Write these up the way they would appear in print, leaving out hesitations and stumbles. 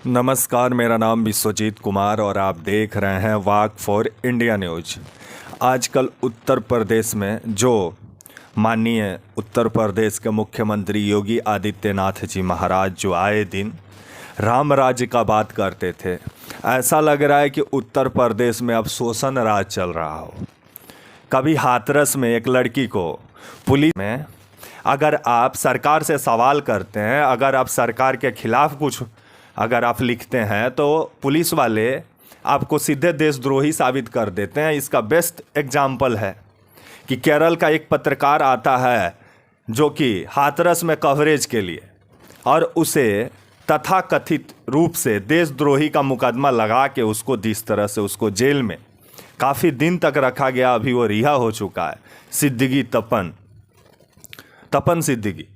नमस्कार, मेरा नाम विश्वजीत कुमार और आप देख रहे हैं वाक फॉर इंडिया न्यूज। आजकल उत्तर प्रदेश में जो माननीय उत्तर प्रदेश के मुख्यमंत्री योगी आदित्यनाथ जी महाराज जो आए दिन राम राज्य का बात करते थे, ऐसा लग रहा है कि उत्तर प्रदेश में अब शोषण राज चल रहा हो। कभी हाथरस में एक लड़की को पुलिस में, अगर आप सरकार से सवाल करते हैं, अगर आप सरकार के खिलाफ कुछ अगर आप लिखते हैं तो पुलिस वाले आपको सीधे देशद्रोही साबित कर देते हैं। इसका बेस्ट एग्जाम्पल है कि केरल का एक पत्रकार आता है जो कि हाथरस में कवरेज के लिए, और उसे तथाकथित रूप से देशद्रोही का मुकदमा लगा के उसको जिस तरह से उसको जेल में काफ़ी दिन तक रखा गया, अभी वो रिहा हो चुका है। सिद्दीकी तपन सिद्दीकी।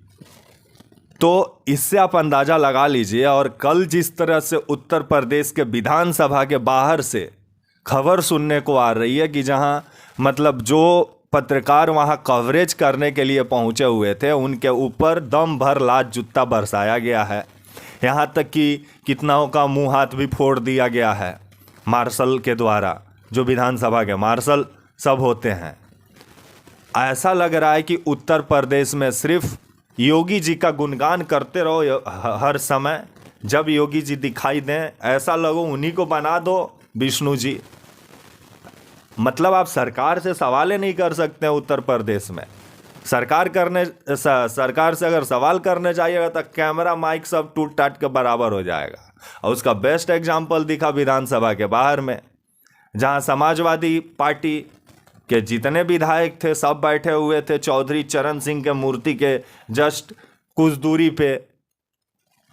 तो इससे आप अंदाज़ा लगा लीजिए। और कल जिस तरह से उत्तर प्रदेश के विधानसभा के बाहर से खबर सुनने को आ रही है कि जहां मतलब जो पत्रकार वहां कवरेज करने के लिए पहुंचे हुए थे उनके ऊपर दम भर लात जूता बरसाया गया है। यहां तक कि कितनाओं का मुंह हाथ भी फोड़ दिया गया है मार्शल के द्वारा, जो विधानसभा के मार्शल सब होते हैं। ऐसा लग रहा है कि उत्तर प्रदेश में सिर्फ योगी जी का गुणगान करते रहो हर समय। जब योगी जी दिखाई दें ऐसा लगो उन्हीं को बना दो विष्णु जी। मतलब आप सरकार से सवाल ही नहीं कर सकते हैं उत्तर प्रदेश में। सरकार से अगर सवाल करने जाइएगा तो कैमरा माइक सब टूट टाट के बराबर हो जाएगा। और उसका बेस्ट एग्जाम्पल दिखा विधानसभा के बाहर में, जहां समाजवादी पार्टी के जितने विधायक थे सब बैठे हुए थे चौधरी चरण सिंह के मूर्ति के जस्ट कुछ दूरी पे।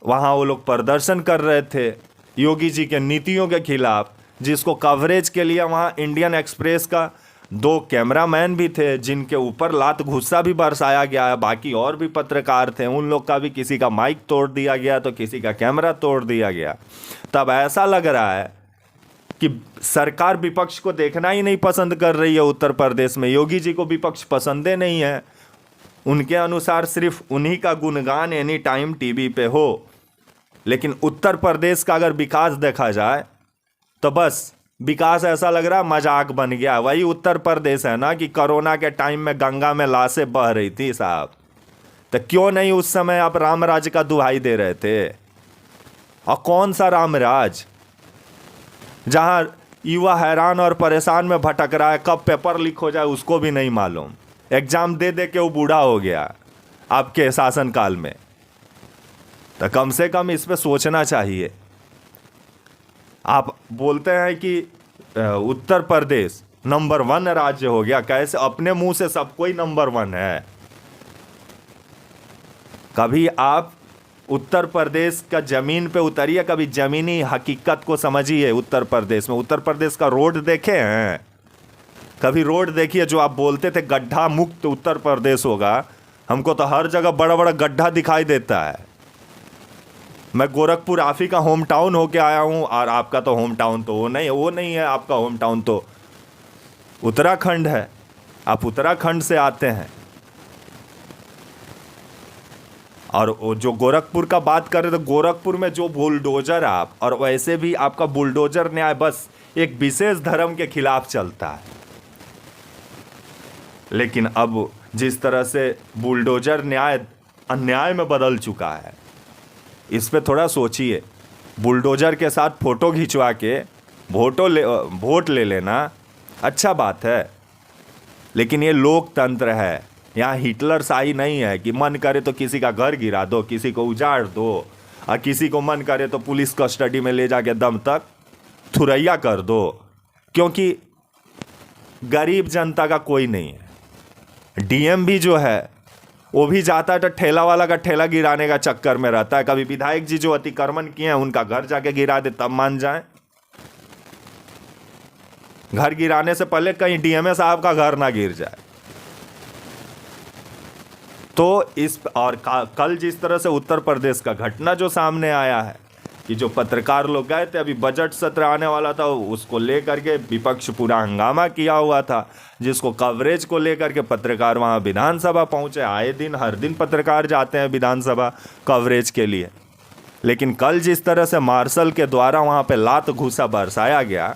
वहाँ वो लोग प्रदर्शन कर रहे थे योगी जी के नीतियों के खिलाफ, जिसको कवरेज के लिए वहाँ इंडियन एक्सप्रेस का 2 कैमरामैन भी थे जिनके ऊपर लात घुस्सा भी बरसाया गया है। बाकी और भी पत्रकार थे, उन लोग का भी किसी का माइक तोड़ दिया गया तो किसी का कैमरा तोड़ दिया गया। तब ऐसा लग रहा है कि सरकार विपक्ष को देखना ही नहीं पसंद कर रही है उत्तर प्रदेश में। योगी जी को विपक्ष पसंदे नहीं है। उनके अनुसार सिर्फ उन्हीं का गुणगान एनी टाइम टीवी पे हो। लेकिन उत्तर प्रदेश का अगर विकास देखा जाए तो बस विकास ऐसा लग रहा है मजाक बन गया। वही उत्तर प्रदेश है ना कि कोरोना के टाइम में गंगा में लाशें बह रही थी साहब, तो क्यों नहीं उस समय आप राम राज का दुहाई दे रहे थे? और कौन सा राम राज, जहां युवा हैरान और परेशान में भटक रहा है, कब पेपर लीक हो जाए उसको भी नहीं मालूम। एग्जाम दे दे के वो बूढ़ा हो गया आपके शासनकाल में। तो कम से कम इस पे सोचना चाहिए। आप बोलते हैं कि उत्तर प्रदेश नंबर 1 राज्य हो गया। कैसे? अपने मुंह से सब कोई नंबर 1 है। कभी आप उत्तर प्रदेश का ज़मीन पे उतरिए, कभी ज़मीनी हकीकत को समझिए। उत्तर प्रदेश में, उत्तर प्रदेश का रोड देखे हैं? कभी रोड देखिए? जो आप बोलते थे गड्ढा मुक्त उत्तर प्रदेश होगा, हमको तो हर जगह बड़ा बड़ा गड्ढा दिखाई देता है। मैं गोरखपुर आप ही का होम टाउन होके आया हूँ, और आपका तो होम टाउन तो वो नहीं है। आपका होम टाउन तो उत्तराखंड है, आप उत्तराखंड से आते हैं। और जो गोरखपुर का बात करें तो गोरखपुर में जो बुलडोजर आप, और वैसे भी आपका बुलडोजर न्याय बस एक विशेष धर्म के खिलाफ चलता है। लेकिन अब जिस तरह से बुलडोजर न्याय अन्याय में बदल चुका है, इस पे थोड़ा सोचिए। बुलडोजर के साथ फोटो खिंचवा के वोट ले लेना अच्छा बात है, लेकिन ये लोकतंत्र है। यहाँ हिटलर शाही नहीं है कि मन करे तो किसी का घर गिरा दो, किसी को उजाड़ दो, और किसी को मन करे तो पुलिस कस्टडी में ले जाके दम तक थुरैया कर दो। क्योंकि गरीब जनता का कोई नहीं है। डीएम भी जो है वो भी जाता है तो ठेला वाला का ठेला गिराने का चक्कर में रहता है। कभी विधायक जी जो अतिक्रमण किए हैं उनका घर जाके गिरा दे तब मान जाए। घर गिराने से पहले कहीं डीएमए साहब का घर ना गिर जाए। तो इस और कल जिस तरह से उत्तर प्रदेश का घटना जो सामने आया है कि जो पत्रकार लोग गए थे, अभी बजट सत्र आने वाला था, उसको लेकर के विपक्ष पूरा हंगामा किया हुआ था, जिसको कवरेज को लेकर के पत्रकार वहाँ विधानसभा पहुँचे। आए दिन हर दिन पत्रकार जाते हैं विधानसभा कवरेज के लिए। लेकिन कल जिस तरह से मार्शल के द्वारा वहाँ पे लात घूसा बरसाया गया,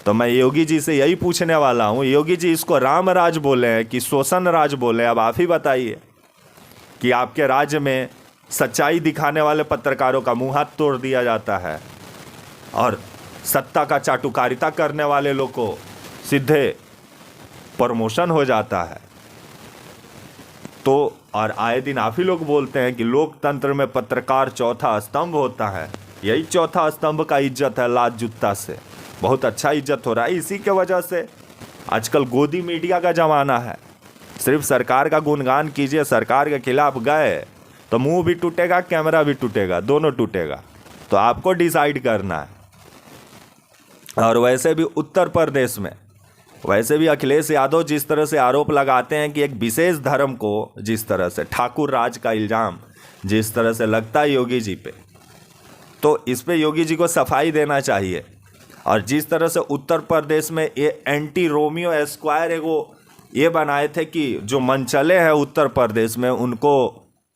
तो मैं योगी जी से यही पूछने वाला हूँ, योगी जी इसको राम राज बोले हैं कि शोषण राज बोले? अब आप ही बताइए कि आपके राज्य में सच्चाई दिखाने वाले पत्रकारों का मुंह हाथ तोड़ दिया जाता है और सत्ता का चाटुकारिता करने वाले लोग को सीधे प्रमोशन हो जाता है। तो और आए दिन आप ही लोग बोलते हैं कि लोकतंत्र में पत्रकार चौथा स्तंभ होता है। यही चौथा स्तंभ का इज्जत है लात जूता से, बहुत अच्छा इज्जत हो रहा है। इसी के वजह से आजकल गोदी मीडिया का ज़माना है। सिर्फ सरकार का गुणगान कीजिए, सरकार के खिलाफ गए तो मुंह भी टूटेगा, कैमरा भी टूटेगा, दोनों टूटेगा। तो आपको डिसाइड करना है। और वैसे भी उत्तर प्रदेश में वैसे भी अखिलेश यादव जिस तरह से आरोप लगाते हैं कि एक विशेष धर्म को, जिस तरह से ठाकुर राज का इल्ज़ाम जिस तरह से लगता है योगी जी पे, तो इस पे योगी जी को सफाई देना चाहिए। और जिस तरह से उत्तर प्रदेश में ये एंटी रोमियो एस्क्वायर एगो ये बनाए थे कि जो मनचले हैं उत्तर प्रदेश में उनको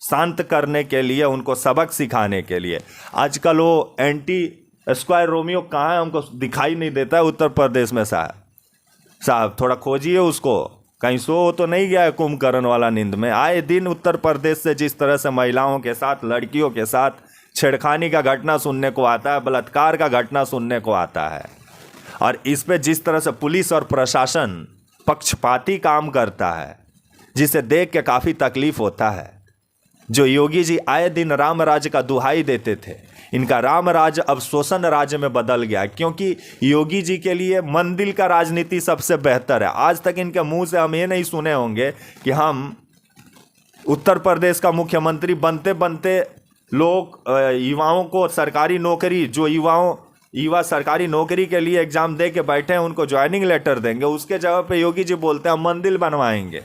शांत करने के लिए, उनको सबक सिखाने के लिए, आजकल वो एंटी एस्क्वायर रोमियो कहाँ है? हमको दिखाई नहीं देता है उत्तर प्रदेश में। साहब थोड़ा खोजिए उसको, कहीं सो तो नहीं गया है कुंभकर्ण वाला नींद में। आए दिन उत्तर प्रदेश से जिस तरह से महिलाओं के साथ, लड़कियों के साथ छेड़खानी का घटना सुनने को आता है, बलात्कार का घटना सुनने को आता है, और इस पे जिस तरह से पुलिस और प्रशासन पक्षपाती काम करता है, जिसे देख के काफ़ी तकलीफ होता है। जो योगी जी आए दिन राम राज्य का दुहाई देते थे, इनका राम राज अब शोषण राज्य में बदल गया, क्योंकि योगी जी के लिए मंदिर का राजनीति सबसे बेहतर है। आज तक इनके मुंह से हम ये नहीं सुने होंगे कि हम उत्तर प्रदेश का मुख्यमंत्री बनते बनते लोग युवाओं को सरकारी नौकरी, जो युवा सरकारी नौकरी के लिए एग्जाम दे के बैठे हैं उनको ज्वाइनिंग लेटर देंगे, उसके जगह पे योगी जी बोलते हैं हम मंदिर बनवाएंगे,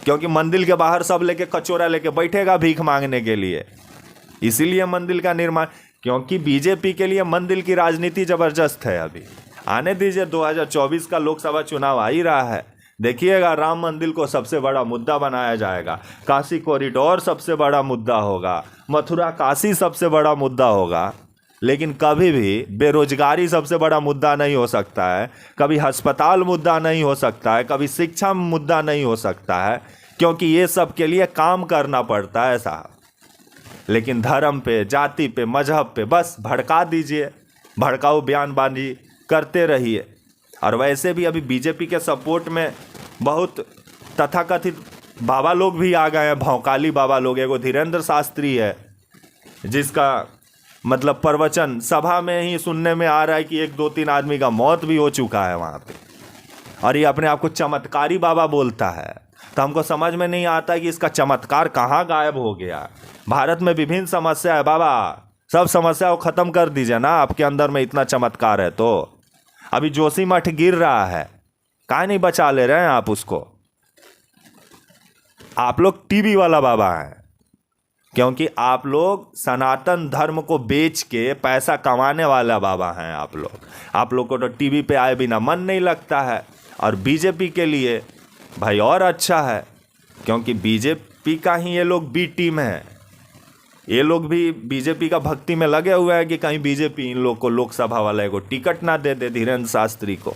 क्योंकि मंदिर के बाहर सब लेके कचोरा लेके बैठेगा भीख मांगने के लिए। इसीलिए मंदिर का निर्माण, क्योंकि बीजेपी के लिए मंदिर की राजनीति जबरदस्त है। अभी आने दीजिए, 2024 का लोकसभा चुनाव आ ही रहा है, देखिएगा राम मंदिर को सबसे बड़ा मुद्दा बनाया जाएगा, काशी कॉरिडोर सबसे बड़ा मुद्दा होगा, मथुरा काशी सबसे बड़ा मुद्दा होगा। लेकिन कभी भी बेरोजगारी सबसे बड़ा मुद्दा नहीं हो सकता है, कभी अस्पताल मुद्दा नहीं हो सकता है, कभी शिक्षा मुद्दा नहीं हो सकता है, क्योंकि ये सब के लिए काम करना पड़ता है साहब। लेकिन धर्म पे, जाति पे, मजहब पे बस भड़का दीजिए, भड़काऊ बयानबाजी करते रहिए। और वैसे भी अभी बीजेपी के सपोर्ट में बहुत तथाकथित बाबा लोग भी आ गए हैं, भौकाली बाबा लोग। एगो धीरेन्द्र शास्त्री है जिसका मतलब प्रवचन सभा में ही सुनने में आ रहा है कि 1-2-3 आदमी का मौत भी हो चुका है वहाँ पे, और ये अपने आप को चमत्कारी बाबा बोलता है। तो हमको समझ में नहीं आता कि इसका चमत्कार कहाँ गायब हो गया। भारत में विभिन्न समस्या है बाबा, सब समस्या को ख़त्म कर दीजिए ना, आपके अंदर में इतना चमत्कार है तो। अभी जोशीमठ गिर रहा है, काहे नहीं बचा ले रहे हैं आप उसको? आप लोग टीवी वाला बाबा हैं, क्योंकि आप लोग सनातन धर्म को बेच के पैसा कमाने वाला बाबा हैं आप लोग को तो टीवी पे आए बिना मन नहीं लगता है। और बीजेपी के लिए भाई और अच्छा है, क्योंकि बीजेपी का ही ये लोग बी टीम है। ये लोग भी बीजेपी का भक्ति में लगे हुए हैं कि कहीं बीजेपी इन लोग को लोकसभा वाले को टिकट ना दे दे, धीरेन्द्र शास्त्री को।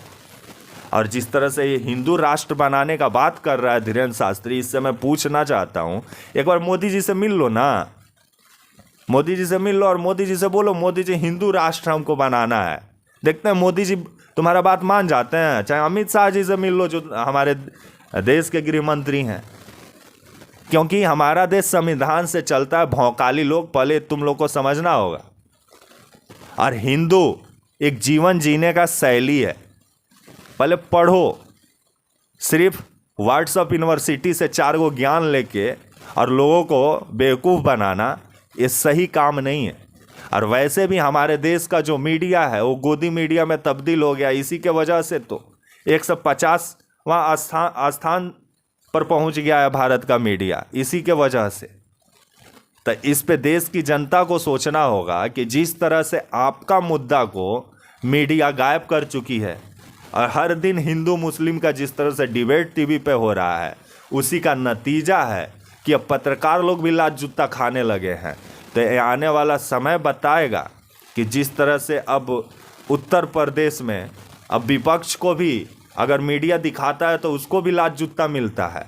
और जिस तरह से ये हिंदू राष्ट्र बनाने का बात कर रहा है धीरेन्द्र शास्त्री, इससे मैं पूछना चाहता हूँ, एक बार मोदी जी से मिल लो ना, मोदी जी से मिल लो और मोदी जी से बोलो मोदी जी हिंदू राष्ट्र हमको बनाना है। देखते हैं मोदी जी तुम्हारा बात मान जाते हैं। चाहे अमित शाह जी से मिल लो जो हमारे देश के गृह मंत्री हैं, क्योंकि हमारा देश संविधान से चलता है। भौकाली लोग, पहले तुम लोग को समझना होगा। और हिंदू एक जीवन जीने का शैली है, पहले पढ़ो। सिर्फ व्हाट्सएप यूनिवर्सिटी से 4 गो ज्ञान लेके और लोगों को बेवकूफ़ बनाना ये सही काम नहीं है। और वैसे भी हमारे देश का जो मीडिया है वो गोदी मीडिया में तब्दील हो गया। इसी के वजह से तो 150वां स्थान पर पहुंच गया है भारत का मीडिया, इसी के वजह से। तो इस पे देश की जनता को सोचना होगा कि जिस तरह से आपका मुद्दा को मीडिया गायब कर चुकी है और हर दिन हिंदू मुस्लिम का जिस तरह से डिबेट टीवी पे हो रहा है, उसी का नतीजा है कि अब पत्रकार लोग भी लात जूता खाने लगे हैं। तो ये आने वाला समय बताएगा कि जिस तरह से अब उत्तर प्रदेश में अब विपक्ष को भी अगर मीडिया दिखाता है तो उसको भी लात जूता मिलता है,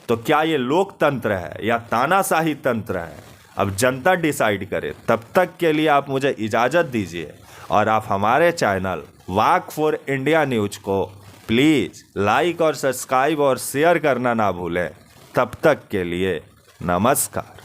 तो क्या ये लोकतंत्र है या तानाशाही तंत्र है, अब जनता डिसाइड करे। तब तक के लिए आप मुझे इजाज़त दीजिए और आप हमारे channel walk for India news को प्लीज़ लाइक और सब्सक्राइब और शेयर करना ना भूलें। तब तक के लिए नमस्कार।